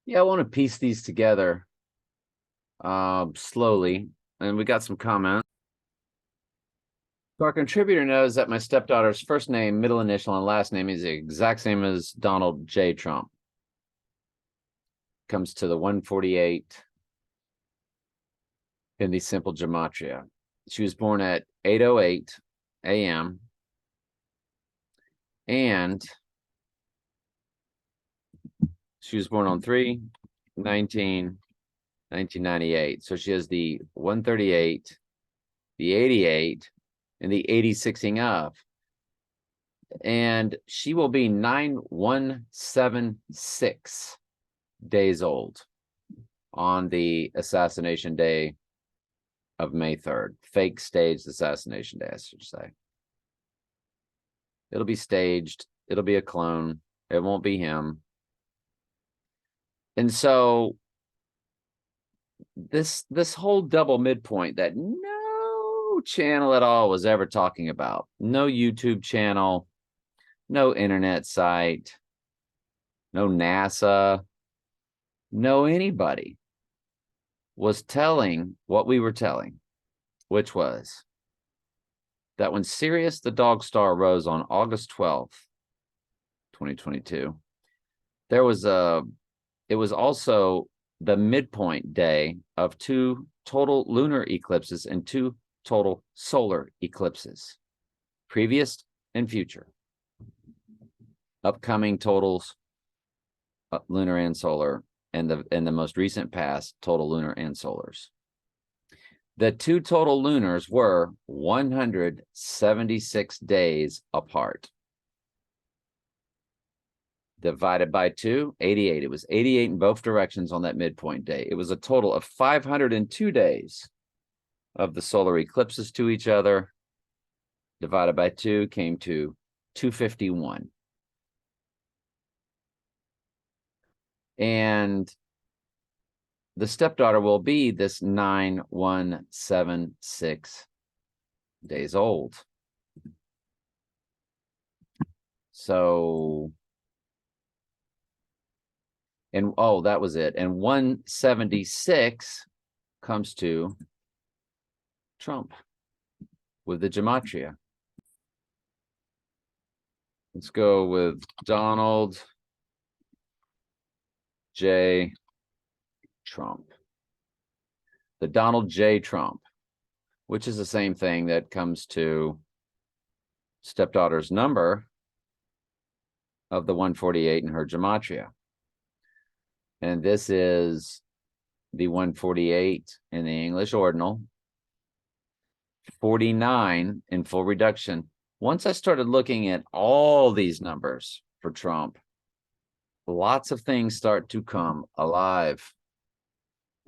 Yeah, I want to piece these together slowly, and we got some comments. So our contributor knows that my stepdaughter's first name, middle initial, and last name is the exact same as Donald J. Trump. Comes to the 148 in the simple gematria. She was born at 8:08 a.m. and she was born on 3/19/1998. So she has the 138, the 88, and the 86ing of. And she will be 9176 days old on the assassination day of May 3rd. Fake staged assassination day, I should say. It'll be staged. It'll be a clone. It won't be him. And so this whole double midpoint that no channel at all was ever talking about, no YouTube channel, no internet site, no NASA, no anybody was telling what we were telling, which was that when Sirius the dog star rose on August 12th, 2022, it was also the midpoint day of 2 total lunar eclipses and 2 total solar eclipses, previous and future. Upcoming totals, lunar and solar, and the most recent past, total lunar and solars. The 2 total lunars were 176 days apart. Divided by 2, 88. It was 88 in both directions on that midpoint day. It was a total of 502 days of the solar eclipses to each other. Divided by 2 came to 251. And the stepdaughter will be this 9176 days old. So, and oh, that was it. And 176 comes to Trump with the gematria. Let's go with Donald J. Trump. The Donald J. Trump, which is the same thing that comes to stepdaughter's number of the 148 in her gematria. And this is the 148 in the English ordinal, 49 in full reduction. Once I started looking at all these numbers for Trump, lots of things start to come alive.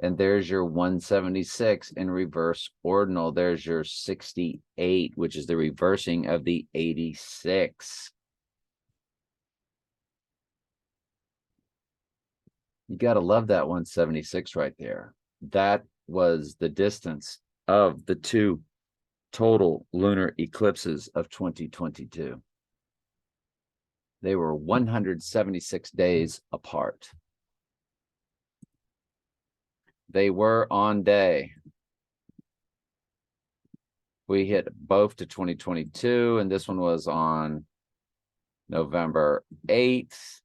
And there's your 176 in reverse ordinal. There's your 68, which is the reversing of the 86. You got to love that 176 right there. That was the distance of the 2 total lunar eclipses of 2022. They were 176 days apart. They were on day. We hit both to 2022, and this one was on November 8th.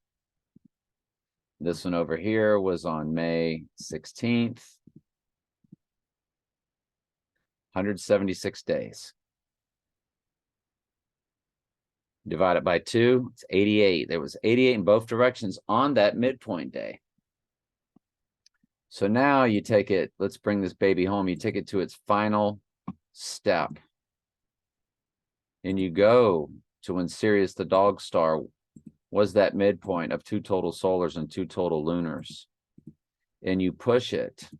This one over here was on May 16th. 176 days. Divided by 2, it's 88. There was 88 in both directions on that midpoint day. So now you take it, let's bring this baby home. You take it to its final step. And you go to when Sirius the dog star was that midpoint of 2 total solars and 2 total lunars. And you push it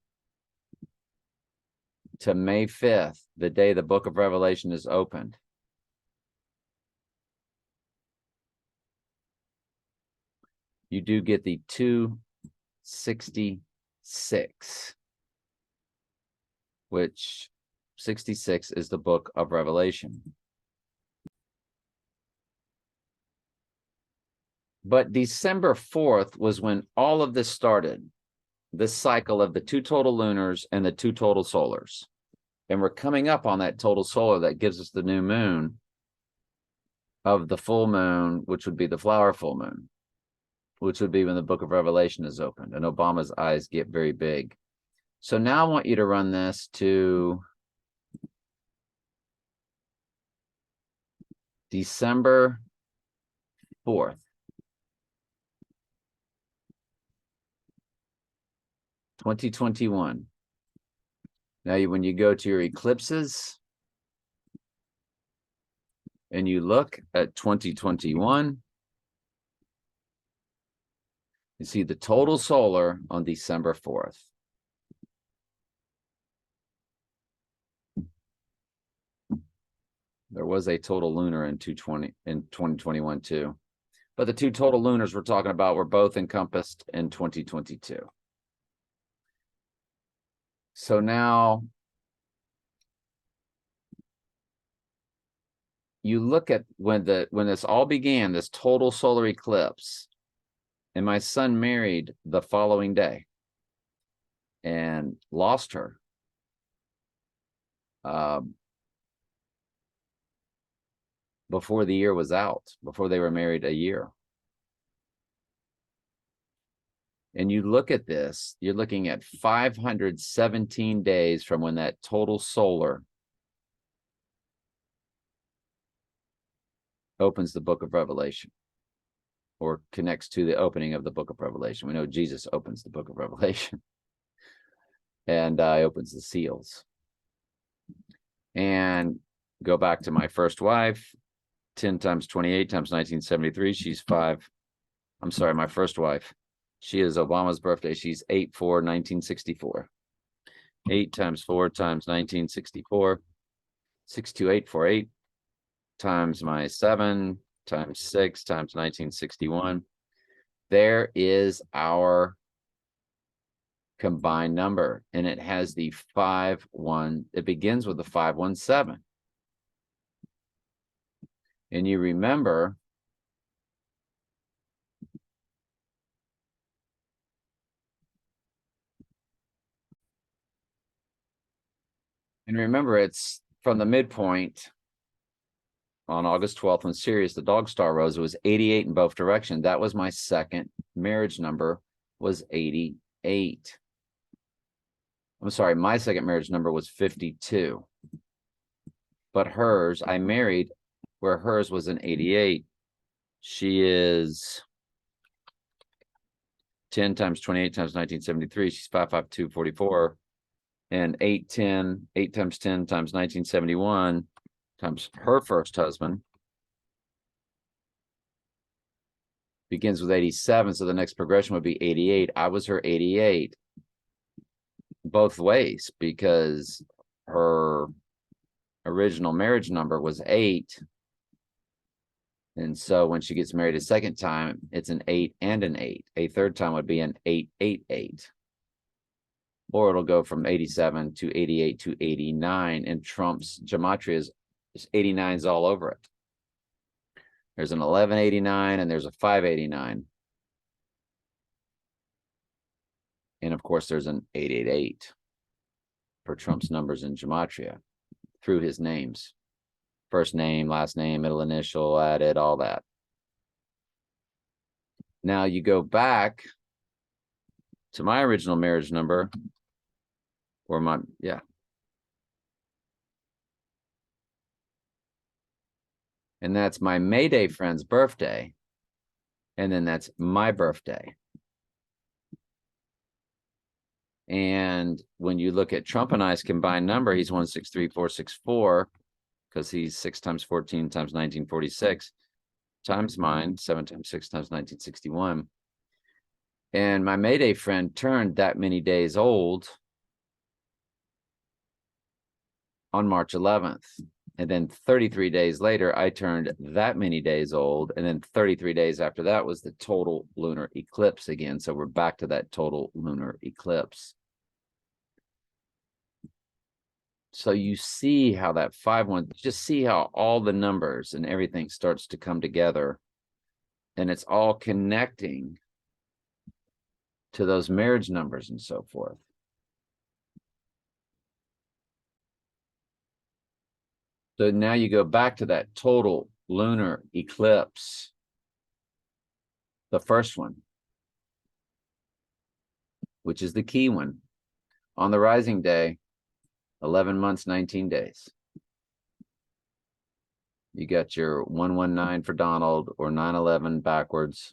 to May 5th, the day the book of Revelation is opened. You do get the 266, which 66 is the book of Revelation. But December 4th was when all of this started, this cycle of the 2 total lunars and the 2 total solars. And we're coming up on that total solar that gives us the new moon of the full moon, which would be the flower full moon, which would be when the book of Revelation is opened and Obama's eyes get very big. So now I want you to run this to December 4th. 2021. Now, when you go to your eclipses and you look at 2021, you see the total solar on December 4th. There was a total lunar in 2021 too. But the 2 total lunars we're talking about were both encompassed in 2022. So now you look at when this all began, this total solar eclipse, and my son married the following day and lost her. Before the year was out, before they were married a year. And you look at this, you're looking at 517 days from when that total solar opens the book of Revelation, or connects to the opening of the book of Revelation. We know Jesus opens the book of Revelation and opens the seals. And go back to my first wife, 10 times 28 times 1973, she's 5. I'm sorry, my first wife. She is Obama's birthday. She's 8/4/1964. 8 times 4 times 1964. 62848 times my 7 times 6 times 1961. There is our combined number, and it has the 5-1. It begins with the 517. And you remember it's from the midpoint on August 12th when Sirius, the dog star, rose. It was 88 in both directions. That was my second marriage number, was 88. I'm sorry, my second marriage number was 52. But hers, I married where hers was an 88. She is 10 times 28 times 1973. She's 55244. And 8 times 10 times 1971 times her first husband begins with 87. So the next progression would be 88. I was her 88 both ways, because her original marriage number was 8. And so when she gets married a second time, it's an 8 and an 8. A third time would be an 888. Or it'll go from 87 to 88 to 89. And Trump's gematria is 89s all over it. There's an 1189 and there's a 589. And of course, there's an 888 for Trump's numbers in gematria through his names. First name, last name, middle initial, added, all that. Now you go back to my original marriage number, or my, yeah. And that's my Mayday friend's birthday. And then that's my birthday. And when you look at Trump and I's combined number, he's 163464, because he's 6 times 14 times 1946, times mine, 7 times 6 times 1961. And my Mayday friend turned that many days old on March 11th. And then 33 days later, I turned that many days old. And then 33 days after that was the total lunar eclipse again. So we're back to that total lunar eclipse. So you see how that 5-1, just see how all the numbers and everything starts to come together And it's all connecting to those marriage numbers and so forth. So now you go back to that total lunar eclipse, the first one, which is the key one. On the rising day, 11 months, 19 days. You got your 119 for Donald or 9/11 backwards.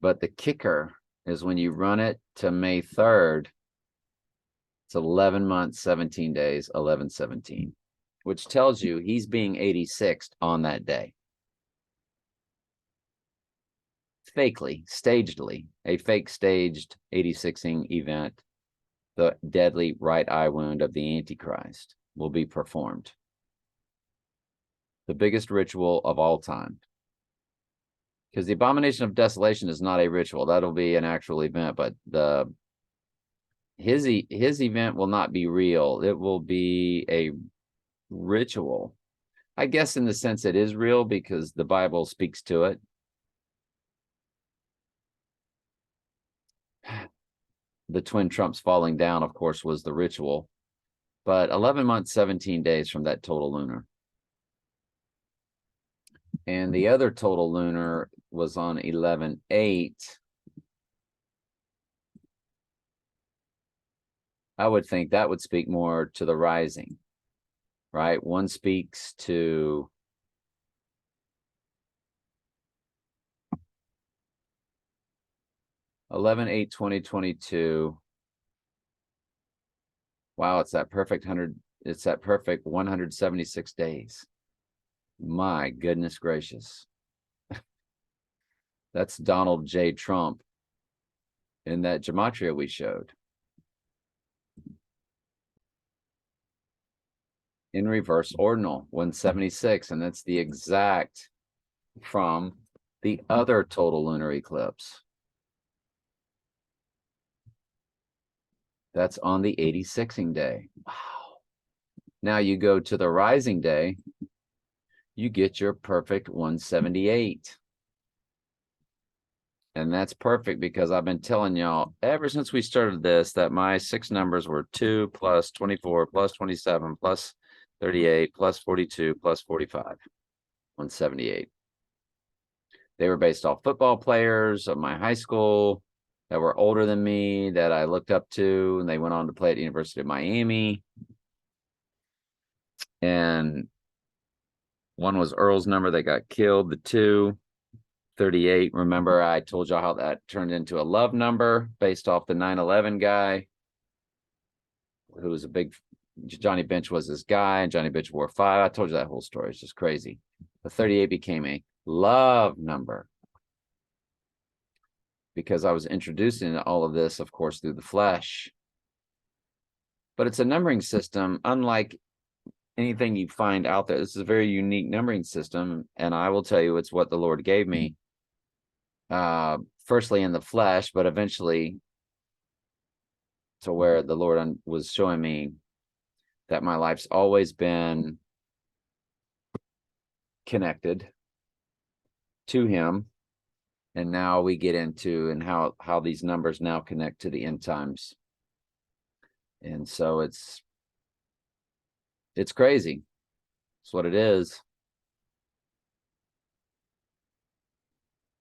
But the kicker is when you run it to May 3rd, it's 11 months, 17 days, 11/17, which tells you he's being 86th on that day. Fakely, stagedly, a fake staged 86ing event, the deadly right eye wound of the Antichrist will be performed. The biggest ritual of all time. Because the abomination of desolation is not a ritual. That'll be an actual event, but his event will not be real. It will be a ritual. I guess in the sense it is real because the Bible speaks to it. The twin Trumps falling down, of course, was the ritual. But 11 months, 17 days from that total lunar. And the other total lunar was on 11/8. I would think that would speak more to the rising, right? One speaks to (11/8, 2022). Wow, it's that perfect 176 days. My goodness gracious. That's Donald J. Trump in that gematria we showed. In reverse ordinal, 176, and that's the exact from the other total lunar eclipse. That's on the 86ing day. Wow. Now you go to the rising day, you get your perfect 178. And that's perfect because I've been telling y'all ever since we started this that my 6 numbers were 2 plus 24 plus 27 plus 38 plus 42 plus 45, 178. They were based off football players of my high school that were older than me that I looked up to, and they went on to play at the University of Miami. And one was Earl's number that got killed, the 2. 38. Remember, I told y'all how that turned into a love number based off the 9/11 guy who was a big, Johnny Bench was his guy, and Johnny Bench wore 5. I told you that whole story. It's just crazy. The 38 became a love number because I was introducing all of this, of course, through the flesh. But it's a numbering system, unlike anything you find out there. This is a very unique numbering system, and I will tell you it's what the Lord gave me. Firstly in the flesh, but eventually to where the Lord was showing me that my life's always been connected to him. And now we get into and how these numbers now connect to the end times. And so it's crazy. It's what it is.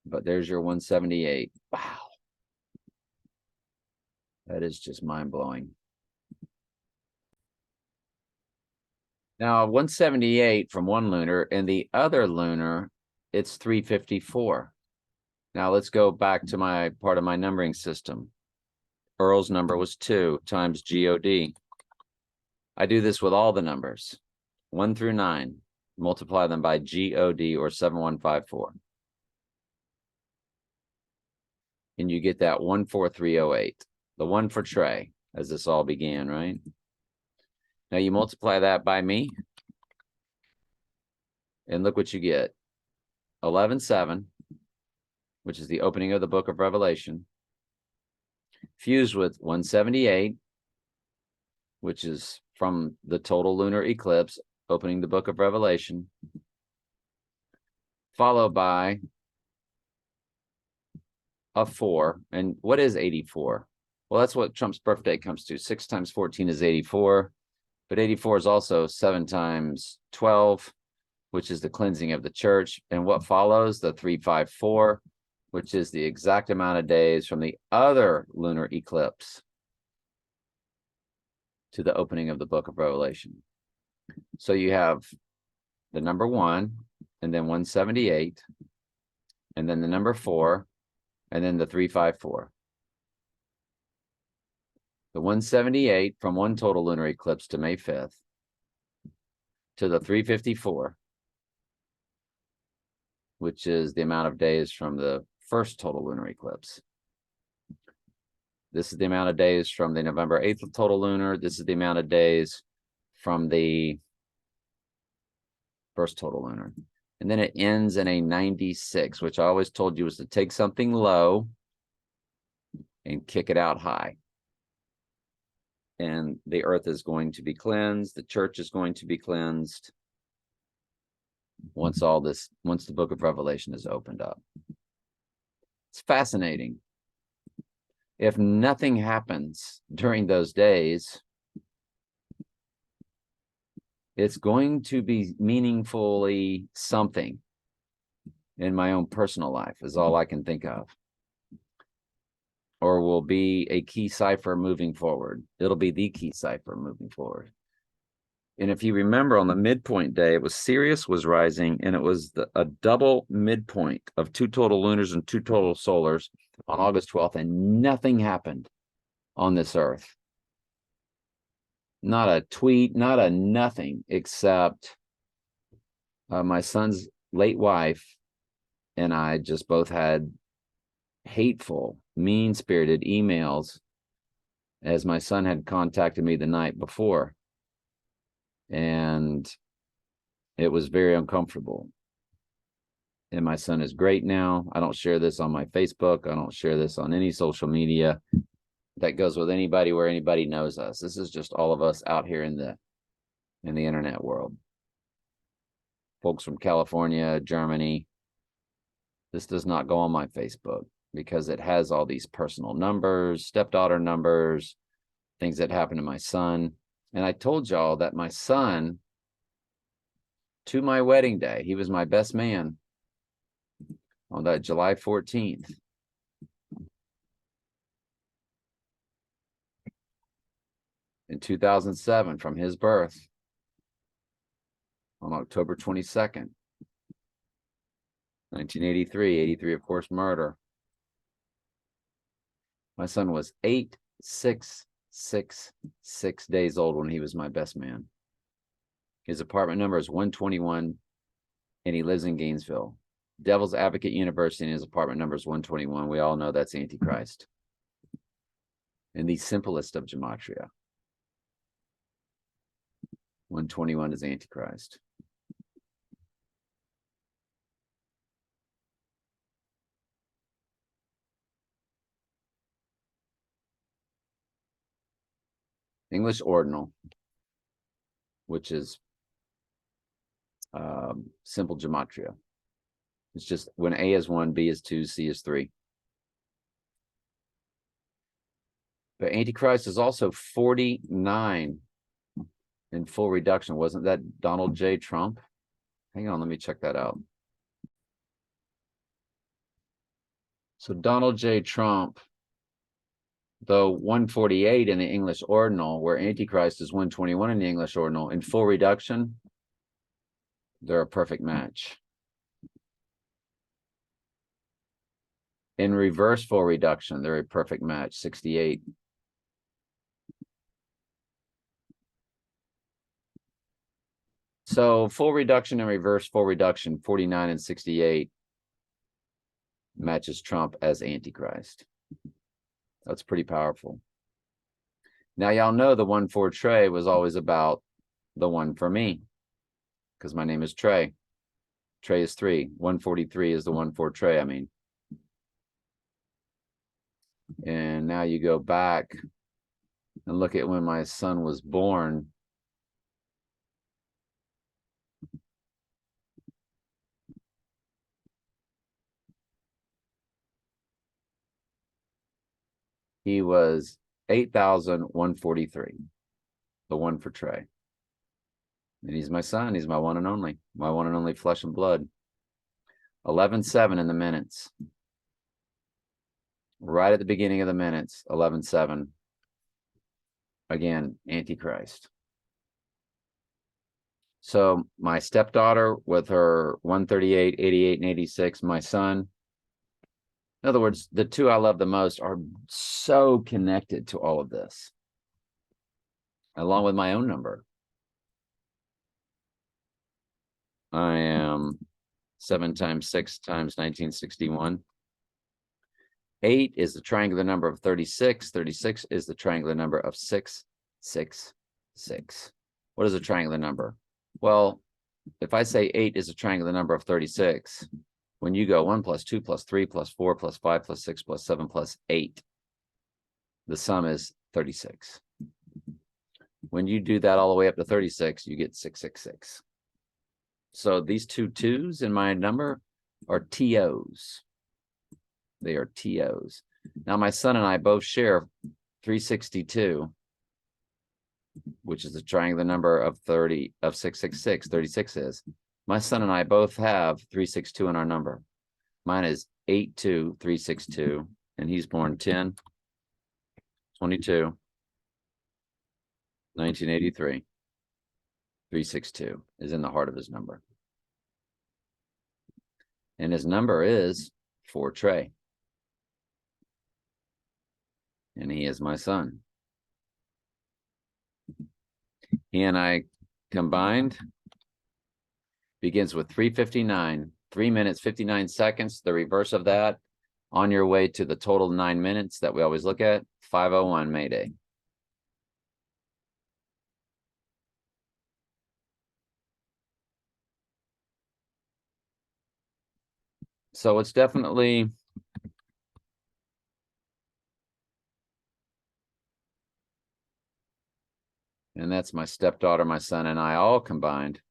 But there's your 178. Wow. That is just mind-blowing. Now, 178 from one lunar, and the other lunar, it's 354. Now, let's go back to my part of my numbering system. Earl's number was 2 times GOD. I do this with all the numbers, 1 through 9. Multiply them by GOD or 7154. And you get that 14308, the one for Trey, as this all began, right? Now you multiply that by me, and look what you get. 11:7, which is the opening of the book of Revelation, fused with 178, which is from the total lunar eclipse, opening the book of Revelation, followed by a 4. And what is 84? Well, that's what Trump's birthday comes to. 6 times 14 is 84. But 84 is also 7 times 12, which is the cleansing of the church. And what follows? The 354, which is the exact amount of days from the other lunar eclipse to the opening of the book of Revelation. So you have the number 1, and then 178, and then the number 4, and then the 354. The 178 from one total lunar eclipse to May 5th to the 354, which is the amount of days from the first total lunar eclipse. This is the amount of days from the November 8th total lunar. This is the amount of days from the first total lunar. And then it ends in a 96, which I always told you was to take something low and kick it out high. And the earth is going to be cleansed. The church is going to be cleansed once the book of Revelation is opened up. It's fascinating. If nothing happens during those days, it's going to be meaningfully something in my own personal life, is all I can think of. Or will be a key cipher moving forward. It'll be the key cipher moving forward. And if you remember, on the midpoint day, it was Sirius was rising, and it was a double midpoint of 2 total lunars and 2 total solars on August 12th, and nothing happened on this earth. Not a tweet, not a nothing, except my son's late wife and I just both had hateful, mean-spirited emails, as my son had contacted me the night before. And it was very uncomfortable. And my son is great now. I don't share this on my Facebook. I don't share this on any social media that goes with anybody where anybody knows us. This is just all of us out here in the internet world. Folks from California, Germany. This does not go on my Facebook because it has all these personal numbers, stepdaughter numbers, things that happened to my son. And I told y'all that my son, to my wedding day, he was my best man on that July 14th. In 2007, from his birth on October 22nd, 1983, 83, of course, murder. My son was 8666 days old when he was my best man. His apartment number is 121, and he lives in Gainesville. Devil's Advocate University, and his apartment number is 121. We all know that's Antichrist. In the simplest of gematria. 121 is Antichrist. English ordinal, which is simple gematria. It's just when A is 1, B is 2, C is 3. But Antichrist is also 49 in full reduction. Wasn't that Donald J. Trump? Hang on, let me check that out. So Donald J. Trump, though 148 in the English ordinal, where Antichrist is 121 in the English ordinal, in full reduction, they're a perfect match. In reverse full reduction, they're a perfect match, 68. So full reduction and reverse full reduction, 49 and 68, matches Trump as Antichrist. That's pretty powerful. Now, y'all know the 1 for Trey was always about the 1 for me, because my name is Trey. Trey is 3. 143 is the 1 for Trey, I mean. And now you go back and look at when my son was born. He was 8,143. The one for Trey. And he's my son. He's my one and only flesh and blood. 11:07 in the minutes. Right at the beginning of the minutes, 11:07. Again, Antichrist. So my stepdaughter with her 138, 88, and 86, my son. In other words, the two I love the most are so connected to all of this, along with my own number. I am 7 times 6 times 1961. 8 is the triangular number of 36. 36 is the triangular number of 666. What is a triangular number? Well, if I say 8 is a triangular number of 36, when you go 1 plus 2 plus 3 plus 4 plus 5 plus 6 plus 7 plus 8, the sum is 36. When you do that all the way up to 36, you get 666. So these two twos in my number are TOs. They are TOs. Now, my son and I both share 362, which is the triangular number of 666. 36 is. My son and I both have 362 in our number. Mine is 82362, and he's born 10/22/1983. 362 is in the heart of his number. And his number is for Trey. And he is my son. He and I combined begins with 3:59, 3 minutes, 59 seconds. The reverse of that, on your way to the total 9 minutes that we always look at, 5:01 Mayday. So it's definitely and that's my stepdaughter, my son, and I all combined.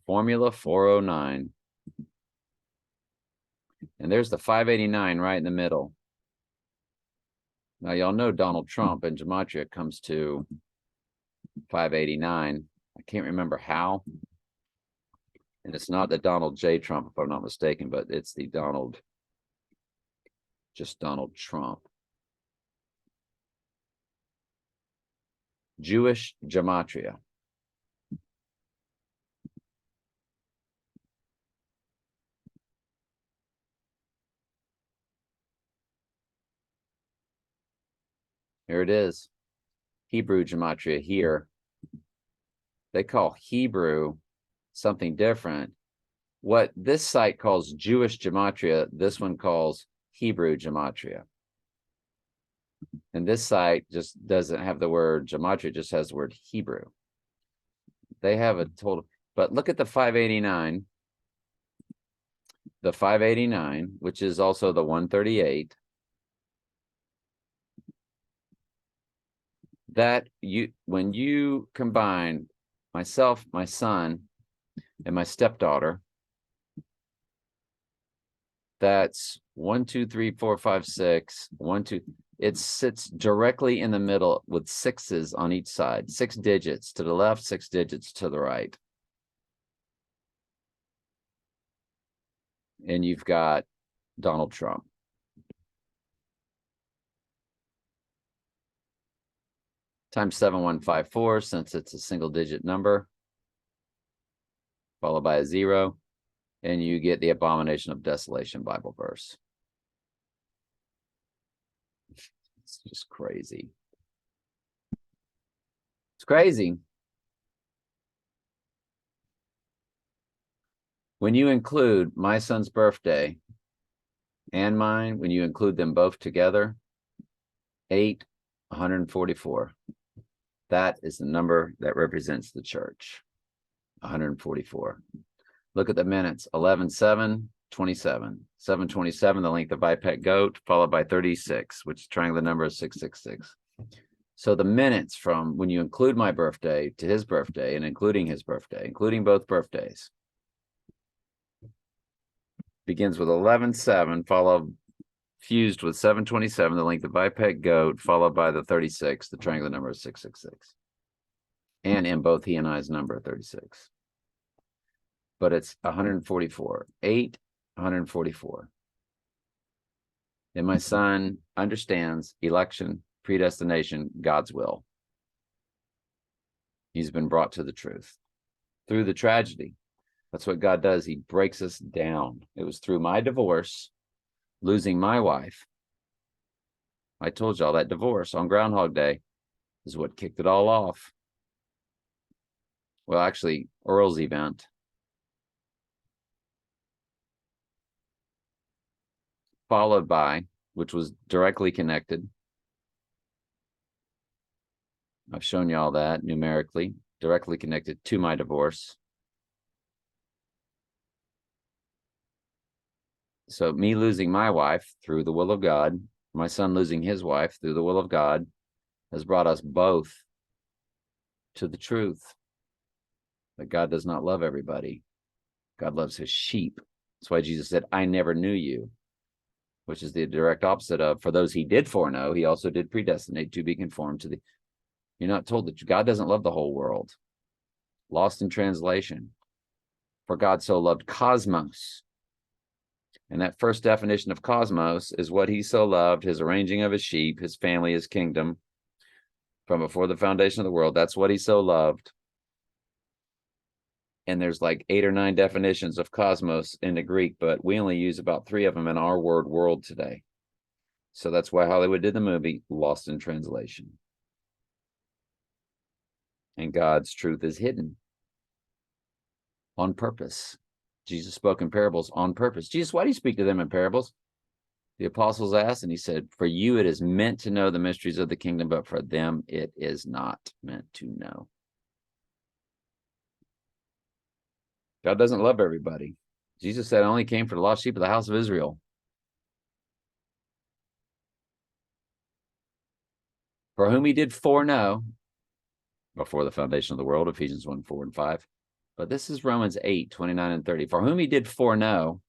Formula 409. And there's the 589 right in the middle. Now, y'all know Donald Trump in gematria comes to 589. I can't remember how. And it's not the Donald J. Trump, if I'm not mistaken, but it's the just Donald Trump. Jewish gematria. Here it is. Hebrew gematria here. They call Hebrew something different. What this site calls Jewish gematria, this one calls Hebrew gematria. And this site just doesn't have the word gematria, it just has the word Hebrew. They have a total, but look at the 589. The 589, which is also the 138. That when you combine myself, my son, and my stepdaughter, that's 1, 2, 3, 4, 5, 6, 1, 2. It sits directly in the middle with 6s on each side, 6 digits to the left, 6 digits to the right. And you've got Donald Trump. Times 7154, since it's a single digit number, followed by a 0, and you get the abomination of desolation Bible verse. It's just crazy. It's crazy. When you include my son's birthday and mine, when you include them both together, 144. That is the number that represents the church. 144. Look at the minutes. 11:07, 27. 7:27, the length of biped goat, followed by 36, which is triangular number of 666. So the minutes from when you include my birthday to his birthday and including his birthday, including both birthdays, begins with 11:07, followed fused with 727, the length of biped goat, followed by the 36, the triangular number of 666. And in both he and I's number 36. But it's 144. 144. And my son understands election, predestination, God's will. He's been brought to the truth through the tragedy. That's what God does. He breaks us down. It was through my divorce, losing my wife. I told y'all that divorce on Groundhog Day is what kicked it all off. Well, actually, Earl's event. Followed by, which was directly connected. I've shown you all that numerically, directly connected to my divorce. So me losing my wife through the will of God, my son losing his wife through the will of God, has brought us both to the truth that God does not love everybody. God loves his sheep. That's why Jesus said, I never knew you, which is the direct opposite of, for those he did foreknow, he also did predestinate to be conformed to the. You're not told that God doesn't love the whole world. Lost in translation. For God so loved cosmos. And that first definition of cosmos is what he so loved, his arranging of his sheep, his family, his kingdom, from before the foundation of the world. That's what he so loved. And there's like 8 or 9 definitions of cosmos in the Greek, but we only use about 3 of them in our word world today. So that's why Hollywood did the movie Lost in Translation. And God's truth is hidden on purpose. Jesus spoke in parables on purpose. Jesus, why do you speak to them in parables? The apostles asked, and he said, for you it is meant to know the mysteries of the kingdom, but for them it is not meant to know. God doesn't love everybody. Jesus said, I only came for the lost sheep of the house of Israel. For whom he did foreknow, before the foundation of the world, Ephesians 1, 4, and 5. But this is Romans 8, 29, and 30. For whom he did foreknow,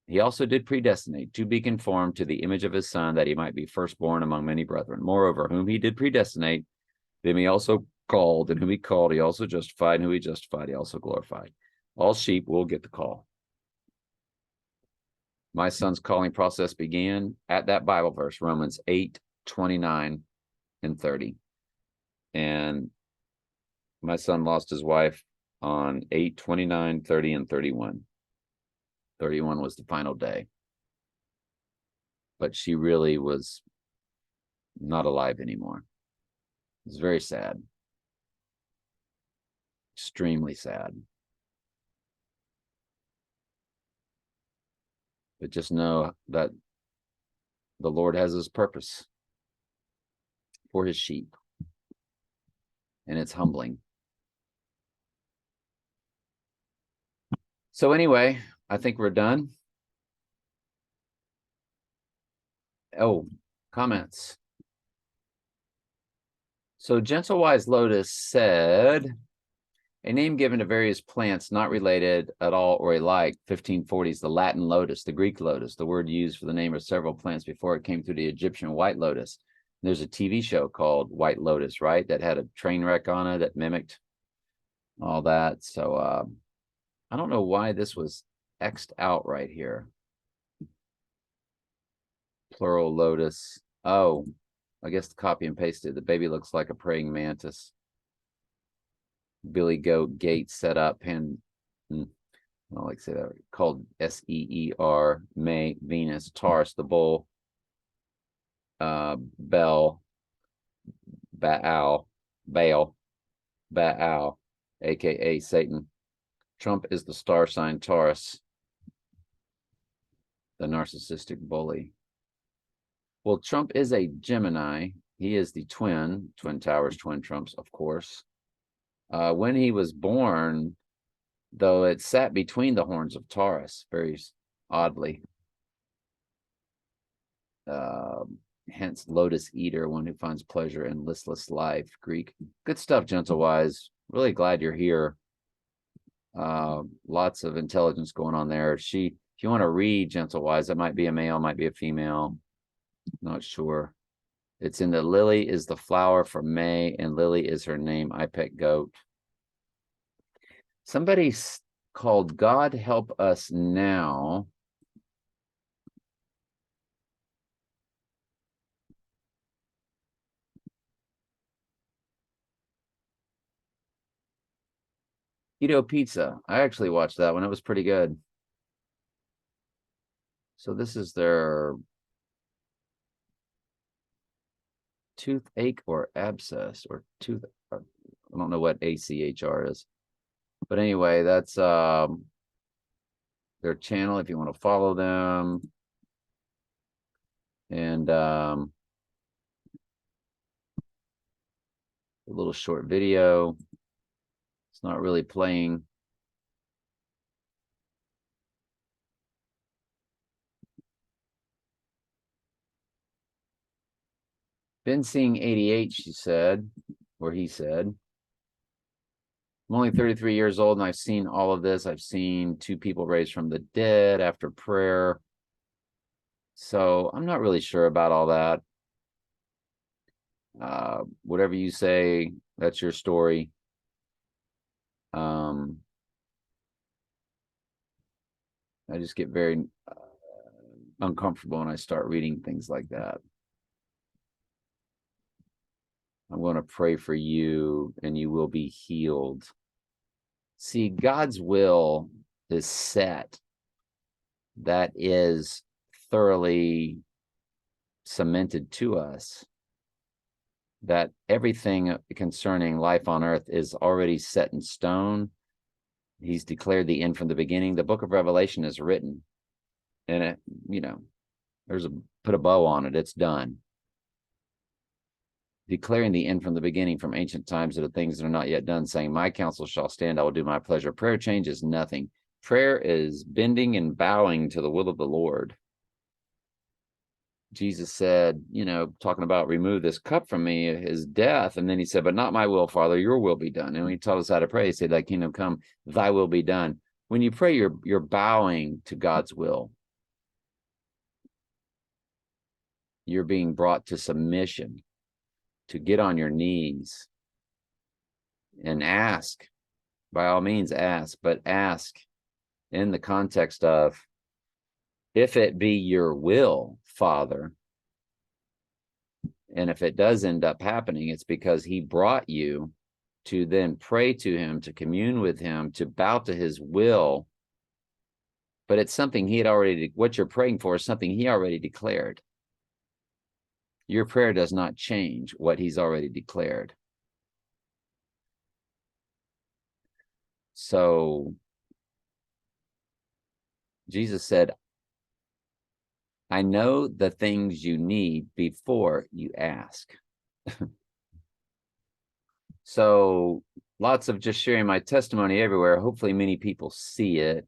he also did predestinate to be conformed to the image of his son, that he might be firstborn among many brethren. Moreover, whom he did predestinate, them he also called, and whom he called, he also justified, and whom he justified, he also glorified. All sheep will get the call. My son's calling process began at that Bible verse, Romans 8, 29, and 30. And my son lost his wife on 8, 29, 30, and 31. 31 was the final day. But she really was not alive anymore. It was very sad. Extremely sad. But just know that the Lord has his purpose for his sheep. And it's humbling. So anyway, I think we're done. Oh, comments. So Gentle Wise Lotus said, a name given to various plants not related at all or alike, 1540s, the Latin lotus, the Greek lotus, the word used for the name of several plants before it came through the Egyptian white lotus. There's a TV show called White Lotus, right? That had a train wreck on it that mimicked all that. So I don't know why this was X'd out right here. Plural lotus. Oh, I guess the copy and pasted. The baby looks like a praying mantis. Billy Goat Gate set up and I don't like to say that. Called Seer, May, Venus, Taurus, the bull, Bel, Baal, aka Satan. Trump is the star sign Taurus, the narcissistic bully. Well, Trump is a Gemini. He is the twin towers, twin Trumps, of course. When he was born, though, it sat between the horns of Taurus, very oddly. Hence, lotus eater, one who finds pleasure in listless life. Greek. Good stuff, Gentle Wise. Really glad you're here. Lots of intelligence going on there. She If you want to read Gentle Wise, that might be a male, might be a female. Not sure. It's in the Lily is the flower for May, and Lily is her name. I pet goat. Somebody called God Help Us Now. Keto Pizza. I actually watched that one. It was pretty good. So this is their toothache or abscess or tooth. I don't know what ACHR is. But anyway, that's their channel if you want to follow them. And a little short video. It's not really playing. Been seeing 88, she said, or he said. I'm only 33 years old and I've seen all of this. I've seen 2 people raised from the dead after prayer. So I'm not really sure about all that. Whatever you say, that's your story. I just get very uncomfortable when I start reading things like that. I'm going to pray for you and you will be healed. See, God's will is set. That is thoroughly cemented to us. That everything concerning life on earth is already set in stone. He's declared the end from the beginning. The book of Revelation is written. And it, there's put a bow on it. It's done. Declaring the end from the beginning from ancient times to the things that are not yet done, saying, my counsel shall stand, I will do my pleasure. Prayer changes nothing. Prayer is bending and bowing to the will of the Lord. Jesus said, talking about remove this cup from me, his death. And then he said, but not my will, Father, your will be done. And when he taught us how to pray, he said, thy kingdom come, thy will be done. When you pray, you're bowing to God's will. You're being brought to submission, to get on your knees and ask. By all means, ask, but ask in the context of, if it be your will, Father. And if it does end up happening, it's because he brought you to then pray to him, to commune with him, to bow to his will. But it's something he had already, what you're praying for is something he already declared. Your prayer does not change what he's already declared. So Jesus said, I know the things you need before you ask. So lots of just sharing my testimony everywhere. Hopefully many people see it.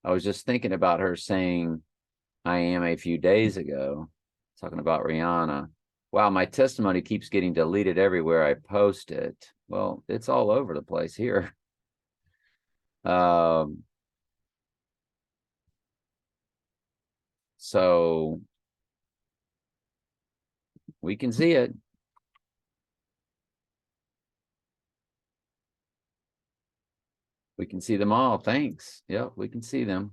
I was just thinking about her saying, I am a few days ago, talking about Rihanna. Wow, my testimony keeps getting deleted everywhere I post it. Well, it's all over the place here. So we can see it. We can see them all. Thanks. Yep, we can see them.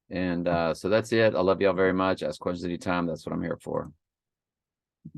And so that's it. I love y'all very much. Ask questions anytime. That's what I'm here for.